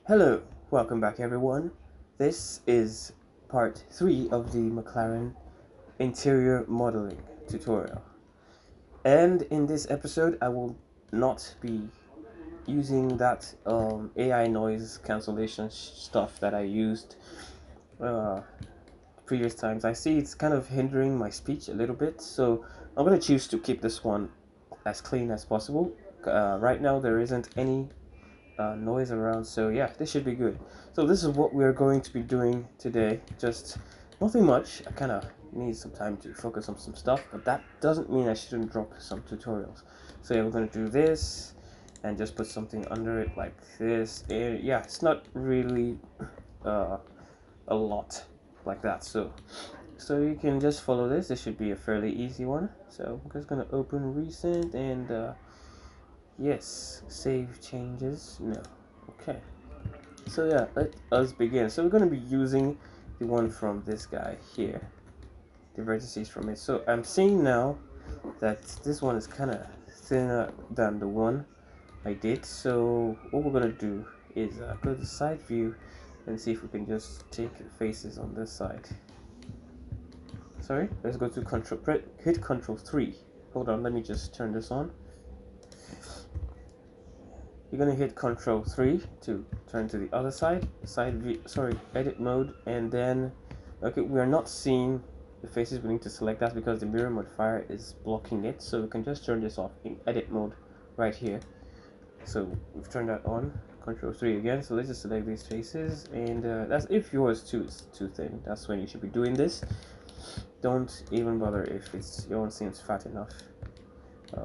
Hello, welcome back everyone. This is part 3 of the McLaren interior modeling tutorial. And in this episode, I will not be using that AI noise cancellation stuff that I used uh, previous times. I see it's kind of hindering my speech a little bit, so I'm going to choose to keep this one as clean as possible. Right now, there isn't any noise around, so yeah, this should be good. So this is what we're going to be doing today. Just nothing much. I kind of need some time to focus on some stuff, but that doesn't mean I shouldn't drop some tutorials. So yeah, we're going to do this and just put something under it like this, and yeah, it's not really uh, a lot like that. So you can just follow this. This should be a fairly easy one. So I'm just going to open recent and yes, save changes. No. Okay. So yeah, let us begin. So we're going to be using the one from this guy here, the vertices from it. So I'm seeing now that this one is kind of thinner than the one I did. So what we're going to do is go to side view and see if we can just take faces on this side. Sorry, let's go to hit control 3. Hold on, let me just turn this on. You're gonna hit Control 3 to turn to the other side, edit mode, and then, okay, we are not seeing the faces. We need to select that because the mirror modifier is blocking it. So we can just turn this off in edit mode right here. So we've turned that on. Control 3 again. So let's just select these faces, and that's if yours too is too thin. That's when you should be doing this. Don't even bother if your one seems fat enough.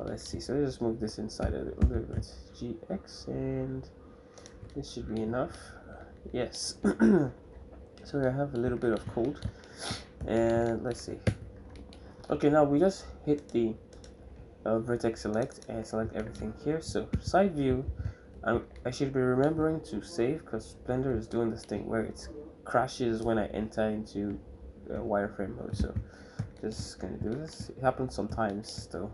Let's see, so let's just move this inside a little bit. GX, and this should be enough. Yes. So I have a little bit of cold, and let's see. Okay, now we just hit the vertex select and select everything here. So side view, I should be remembering to save because Blender is doing this thing where it crashes when I enter into wireframe mode. So just gonna do this. It happens sometimes though.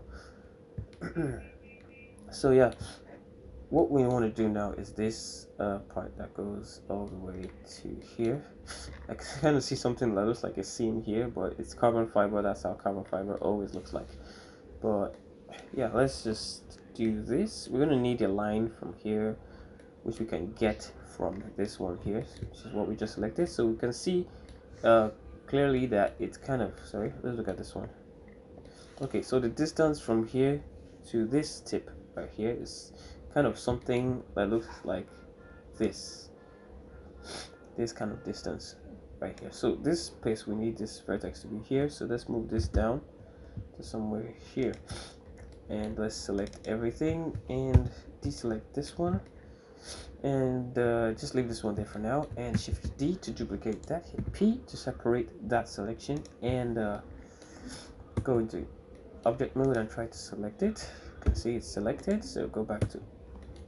So yeah, what we want to do now is this part that goes all the way to here. I kind of see something that looks like a seam here, but it's carbon fiber. That's how carbon fiber always looks like. But yeah, let's just do this. We're gonna need a line from here, which we can get from this one here, which is what we just selected. So we can see clearly that it's kind of, sorry, let's look at this one. Okay, so the distance from here to this tip right here is kind of something that looks like this kind of distance right here. So this place, we need this vertex to be here, so let's move this down to somewhere here, and let's select everything and deselect this one, and just leave this one there for now, and shift D to duplicate that, hit P to separate that selection, and go into object mode and try to select it. You can see it's selected, so go back to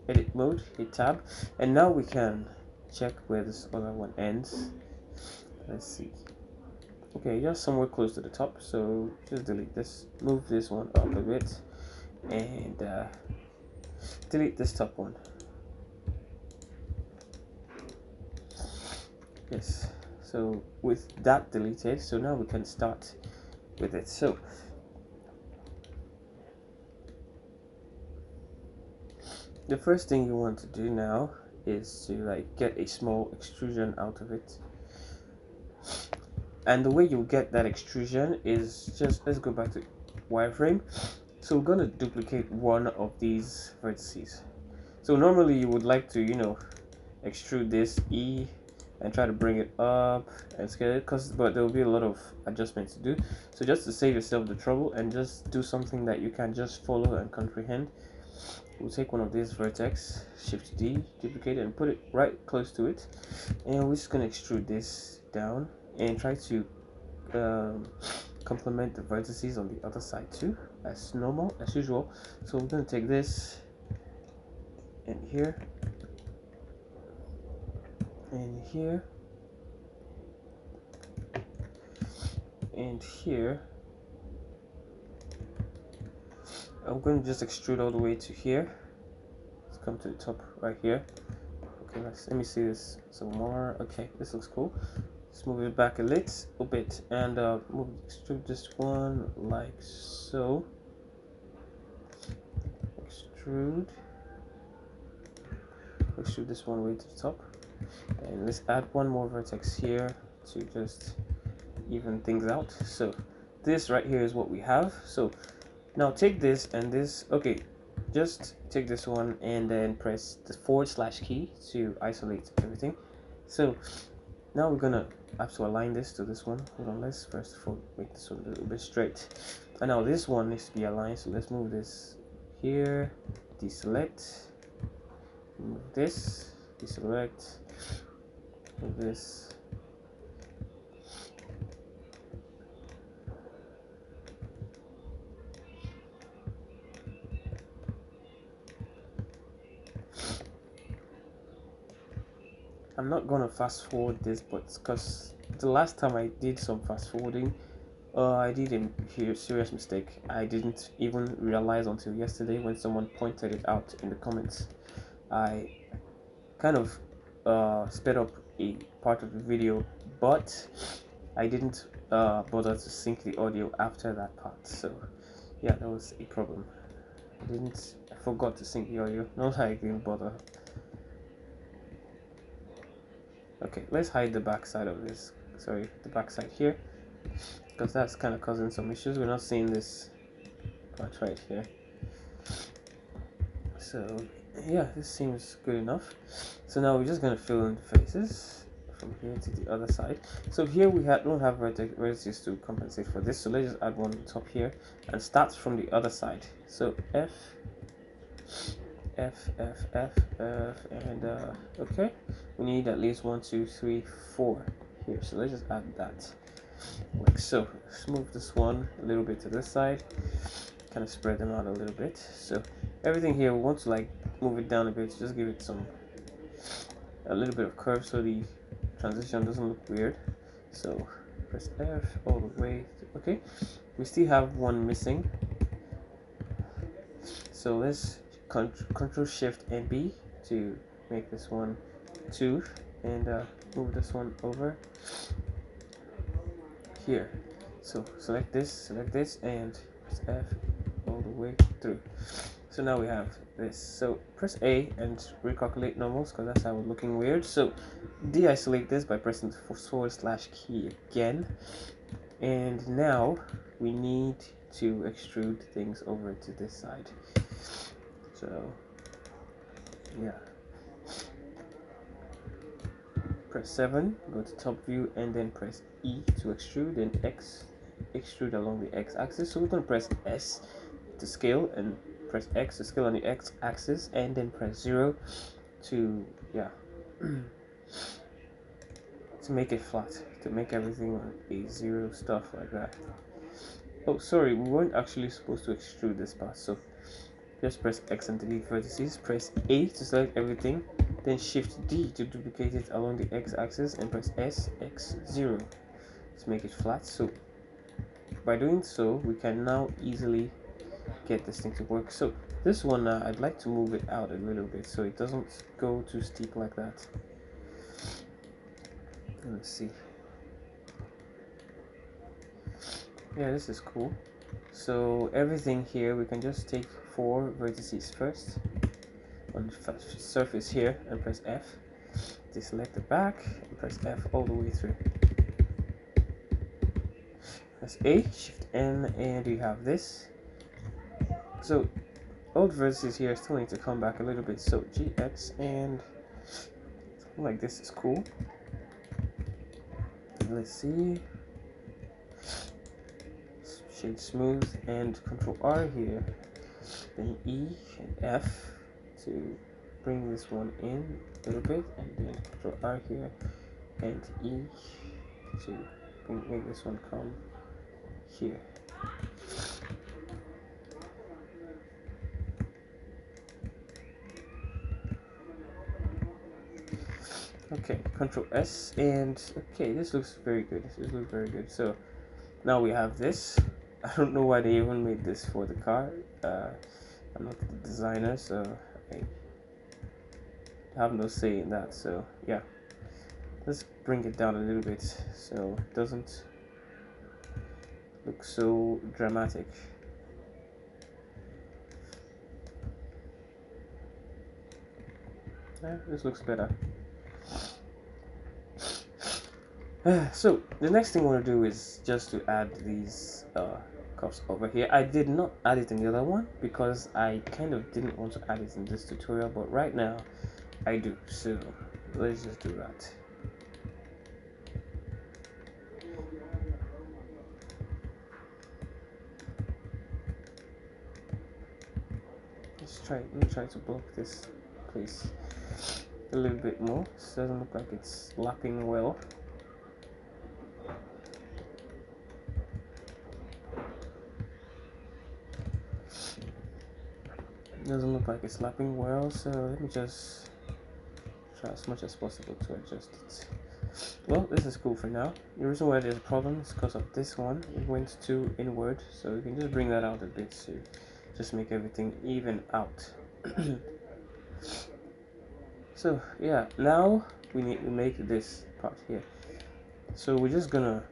edit mode, hit tab, and now we can check where this other one ends. Let's see. Okay, just somewhere close to the top, so just delete this, move this one up a bit, and delete this top one. Yes, so with that deleted, so now we can start with it. So the first thing you want to do now is to like get a small extrusion out of it, and the way you get that extrusion is just, let's go back to wireframe. So we're going to duplicate one of these vertices. So normally you would like to, extrude this E and try to bring it up and scale it, but there will be a lot of adjustments to do. So just to save yourself the trouble and just do something that you can just follow and comprehend, we'll take one of these vertex, shift D, duplicate it, and put it right close to it, and we're just going to extrude this down and try to complement the vertices on the other side too, as normal, as usual. So we're going to take this and here and here and here. I'm going to just extrude all the way to here. Let's come to the top right here. Okay, let me see this some more. Okay, this looks cool. Let's move it back a little bit and extrude this one like so. Extrude this one way to the top, and let's add one more vertex here to just even things out. So this right here is what we have. So now take this and this. Okay, just take this one and then press the / key to isolate everything. So now we're gonna have to align this to this one. Hold on, let's first of all make this one a little bit straight. And now this one needs to be aligned, so let's move this here, deselect, move this, deselect, move this. I'm not gonna fast forward this, but because the last time I did some fast forwarding, I did a serious mistake. I didn't even realize until yesterday when someone pointed it out in the comments. I kind of sped up a part of the video, but I didn't bother to sync the audio after that part. So yeah, that was a problem. I forgot to sync the audio. Not that I didn't bother. Okay, let's hide the back side of this. Sorry, the back side here, because that's kind of causing some issues. We're not seeing this part right here. So yeah, this seems good enough. So now we're just gonna fill in the faces from here to the other side. So here we don't have vertices to compensate for this, so let's just add one on top here and start from the other side. So F, and okay, we need at least 1, 2, 3, 4 here, so let's just add that like so. Let's move this one a little bit to this side, kind of spread them out a little bit. So everything here, we want to like move it down a bit, just give it a little bit of curve so the transition doesn't look weird. So press F all the way okay, we still have one missing, so let's Control Shift and B to make this one 2 and move this one over here. So select this and press F all the way through. So now we have this. So press A and recalculate normals, because that's how it's looking weird. So de-isolate this by pressing the / key again, and now we need to extrude things over to this side. So yeah, press 7, go to top view, and then press E to extrude, and X extrude along the X axis. So we're going to press S to scale and press X to scale on the X axis, and then press 0 to to make it flat, to make everything on a 0, stuff like that. Oh, sorry, we weren't actually supposed to extrude this part, so just press X and delete vertices, press A to select everything, then Shift D to duplicate it along the X axis, and press S, X, 0 to make it flat. So by doing so, we can now easily get this thing to work. So this one, I'd like to move it out a little bit so it doesn't go too steep like that. Let's see. Yeah, this is cool. So everything here, we can just take 4 vertices first on the surface here and press F. Deselect the back and press F all the way through. Press A, Shift N, and you have this. So all the vertices here still need to come back a little bit. So GX and something like this is cool. Let's see. Shade smooth and Control R here, then E and F to bring this one in a little bit, and then Control R here and E to make this one come here. Okay, Control S, and okay, this looks very good. This looks very good. So now we have this. I don't know why they even made this for the car. I'm not the designer, so have no say in that. So yeah, let's bring it down a little bit so it doesn't look so dramatic. This looks better. So the next thing I want to do is just to add these cups over here. I did not add it in the other one because I kind of didn't want to add it in this tutorial, but right now I do. So let's just do that. Let me try to block this place a little bit more. It doesn't look like it's lapping well. Doesn't look like it's lapping well, so let me just try as much as possible to adjust it. Well, this is cool for now. The reason why there's a problem is because of this one. It went too inward, so you can just bring that out a bit to just make everything even out. So yeah, now we need to make this part here. So we're just gonna,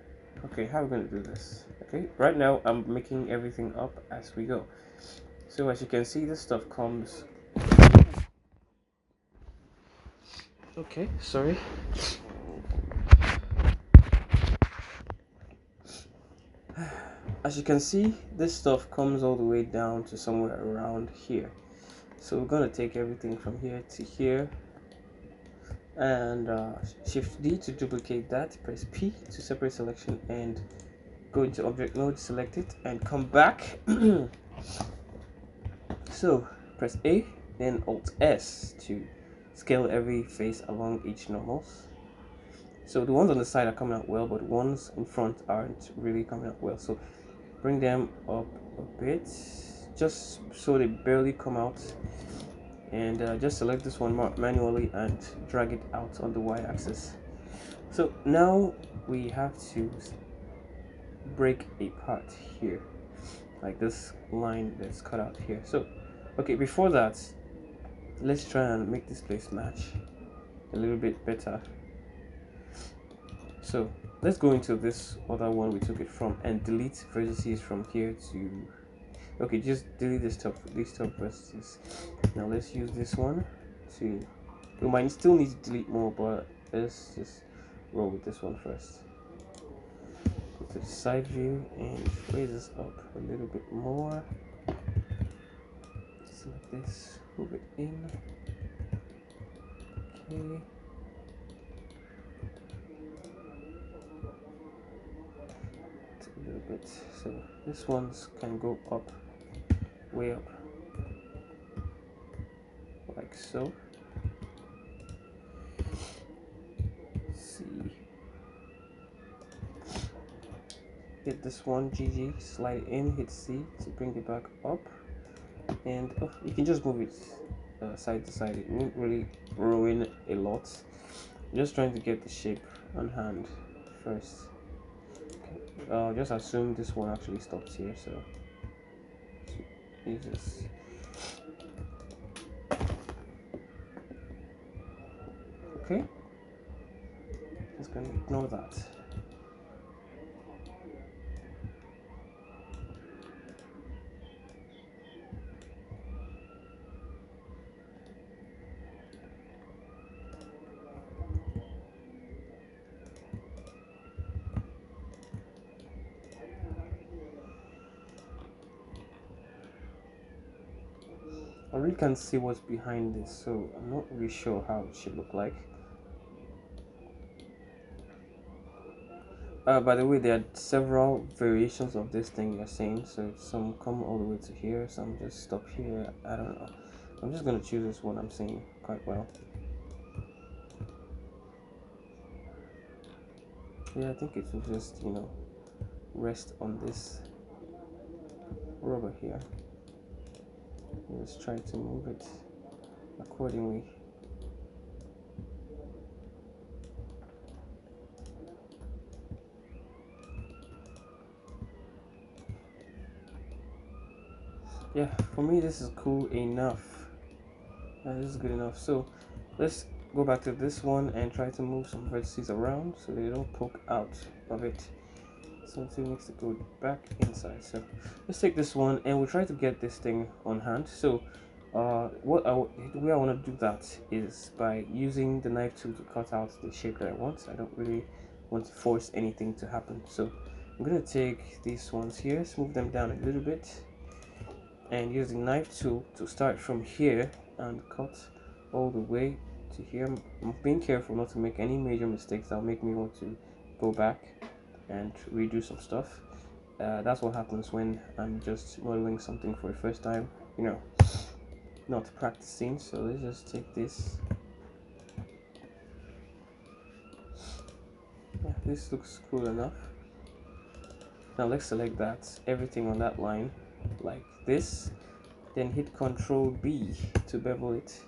okay, how are we gonna do this? Okay, right now I'm making everything up as we go. So as you can see, this stuff comes, okay, sorry. As you can see, this stuff comes all the way down to somewhere around here. So we're gonna take everything from here to here, and shift D to duplicate that, press P to separate selection, and go into object mode, select it, and come back. So press A, then Alt S to scale every face along each normals. So the ones on the side are coming out well, but the ones in front aren't really coming out well. So bring them up a bit, just so they barely come out, and just select this one manually and drag it out on the y-axis. So now we have to break a part here, like this line that's cut out here. So okay, before that, let's try and make this place match a little bit better. So let's go into this other one we took it from and delete vertices from here to, okay, just delete these top vertices. Now let's use this one to, we might still need to delete more, but let's just roll with this one first. Go to the side view and raise this up a little bit more. Select this, move it in. Okay. A little bit, so this ones can go up, way up, like so. See, hit this one, GG, slide it in, hit C to bring it back up, and oh, you can just move it side to side. It won't really ruin a lot. I'm just trying to get the shape on hand first. Just assume this one actually stops here, so you just okay. Just gonna ignore that. I really can't see what's behind this, so I'm not really sure how it should look like. By the way, there are several variations of this thing you're saying, so some come all the way to here, some just stop here. I don't know. I'm just gonna choose this one I'm saying quite well. Yeah, I think it will just, you know, rest on this rubber here. Let's try to move it accordingly. Yeah, for me this is cool enough. This is good enough. So Let's go back to this one and try to move some vertices around so they don't poke out of it. Something needs to go back inside. So let's take this one and we'll try to get this thing on hand. So the way I want to do that is by using the knife tool to cut out the shape that I want. I don't really want to force anything to happen. So I'm going to take these ones here, smooth them down a little bit, and use the knife tool to start from here and cut all the way to here. I'm being careful not to make any major mistakes that'll make me want to go back and redo some stuff. That's what happens when I'm just modeling something for the first time, you know, not practicing. So let's just take this. Yeah, this looks cool enough. Now let's select that, everything on that line like this, then hit Ctrl B to bevel it.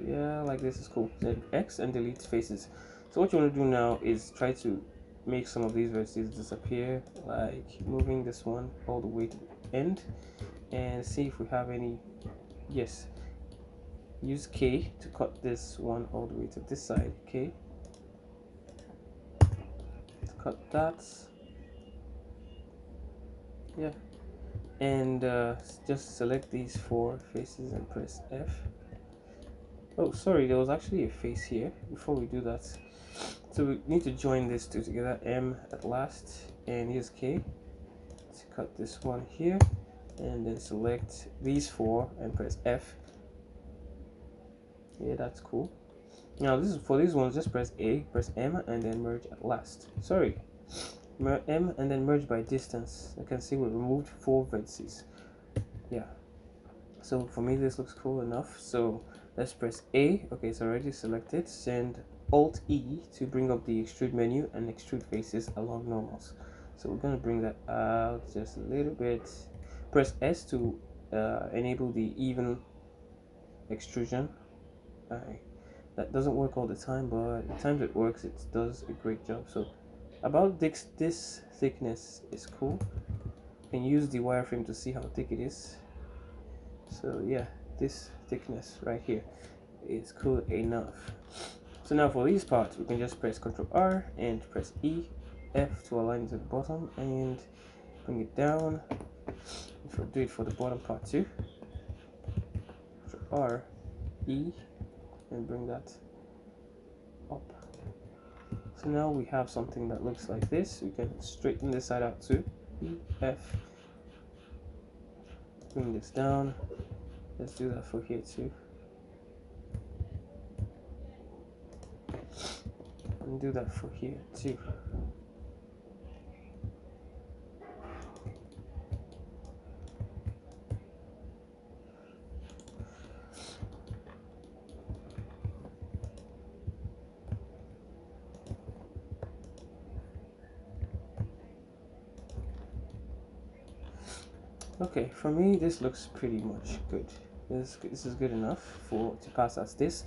Yeah, like this is cool. Then X and delete faces. So what you want to do now is try to make some of these vertices disappear, like moving this one all the way to the end, and see if we have any. Yes, use K to cut this one all the way to this side. K to cut that. Yeah, and just select these 4 faces and press F. Oh, sorry, there was actually a face here before we do that. So we need to join these two together, M at last, and use K to cut this one here, and then select these 4 and press F. Yeah, that's cool. Now this is for these ones, just press A, press M, and then merge at last. Sorry, M and then merge by distance. You can see we removed 4 vertices. Yeah. So for me this looks cool enough. So let's press A. Okay, it's already selected. Send Alt E to bring up the extrude menu and extrude faces along normals. So we're gonna bring that out just a little bit. Press S to enable the even extrusion. That doesn't work all the time, but the times it works, it does a great job. So about this thickness is cool. You can use the wireframe to see how thick it is. So yeah, this thickness right here is cool enough. So now for these parts, we can just press Ctrl R and press E, F to align it to the bottom and bring it down. If we do it for the bottom part too, Ctrl R, E, and bring that up. So now we have something that looks like this. We can straighten this side out too. E, F, bring this down. Let's do that for here too. And do that for here too. Okay, for me this looks pretty much good. This is good enough to pass as this.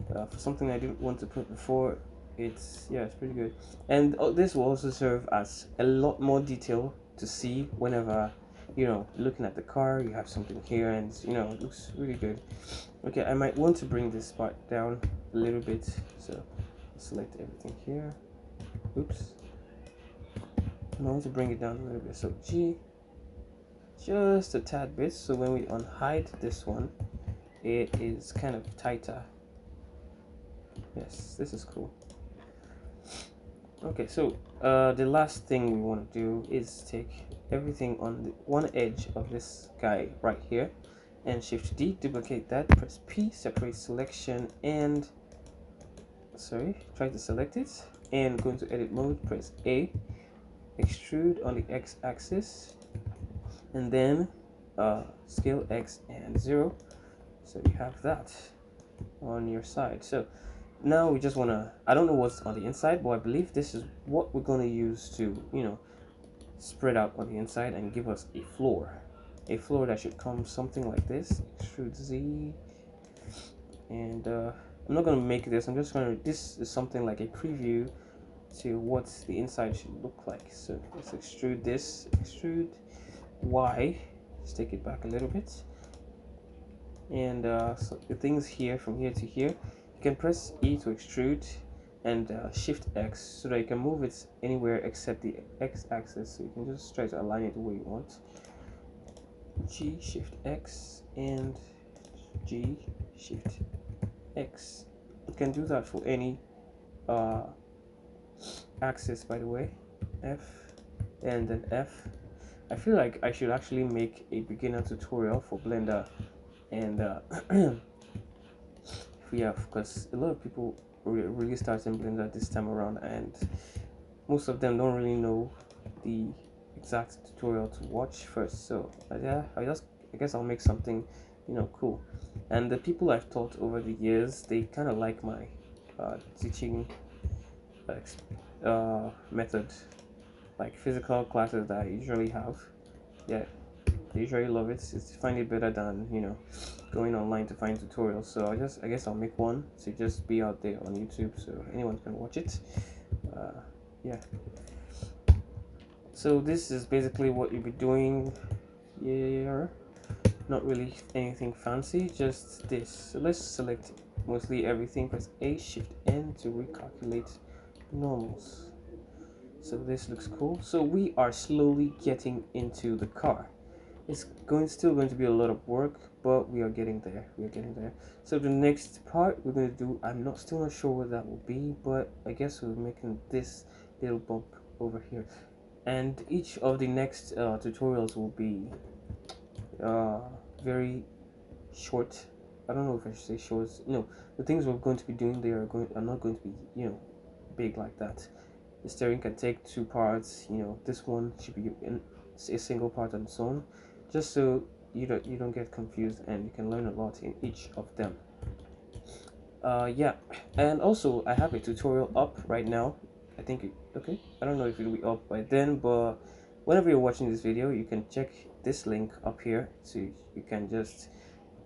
For something I didn't want to put before, it's pretty good. And this will also serve as a lot more detail to see whenever looking at the car. You have something here, and it looks really good. Okay, I might want to bring this part down a little bit, so select everything here. Oops. I want to bring it down a little bit, so G, just a tad bit, so when we unhide this one, it is kind of tighter. Yes, this is cool. Okay, so the last thing we want to do is take everything on the one edge of this guy right here and Shift D, duplicate that, press P, separate selection, and try to select it, and go into edit mode, press A, extrude on the X axis, and then scale X and 0, so you have that on your side. So now we just want to, I don't know what's on the inside, but I believe this is what we're going to use to spread out on the inside and give us a floor that should come something like this. Extrude Z, and I'm not going to make this, I'm just going to, this is something like a preview to what the inside should look like. So let's extrude this, extrude Y, let's take it back a little bit, and so the things here from here to here. You can press E to extrude and shift X so that you can move it anywhere except the X axis, so you can just try to align it the way you want. G, shift X, and G, shift X. You can do that for any axis, by the way. F and then F. I feel like I should actually make a beginner tutorial for Blender, and yeah, because a lot of people really starting Blender this time around, and most of them don't really know the exact tutorial to watch first. So yeah, I guess I'll make something, cool. And the people I've taught over the years, they kind of like my teaching method, like physical classes that I usually have. Yeah, they usually love it. It's find it better than going online to find tutorials. So I guess I'll make one to just be out there on YouTube so anyone can watch it. Yeah. So this is basically what you'll be doing here. Not really anything fancy, just this. So let's select mostly everything. Press A, Shift N to recalculate normals. So this looks cool. So we are slowly getting into the car. It's still going to be a lot of work, but we are getting there. So the next part we're going to do, still not sure what that will be, but I guess we're making this little bump over here. And each of the next tutorials will be very short. I don't know if I should say short. No, the things we're going to be doing there are not going to be big like that. The steering can take 2 parts. This one should be in a single part on its own, just so you don't get confused, and you can learn a lot in each of them. Yeah, and also I have a tutorial up right now. I think okay, I don't know if it'll be up by then, but whenever you're watching this video, you can check this link up here, so you can just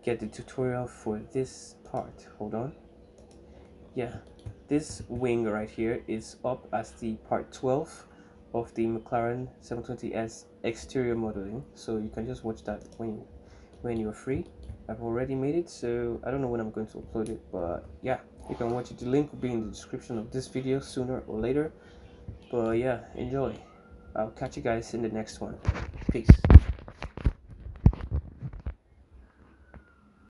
get the tutorial for this part. Hold on. Yeah, this wing right here is up as the part 12 of the McLaren 720S exterior modeling, so you can just watch that when you're free. I've already made it, so I don't know when I'm going to upload it, but yeah, you can watch it. The link will be in the description of this video sooner or later. But yeah, enjoy. I'll catch you guys in the next one. Peace.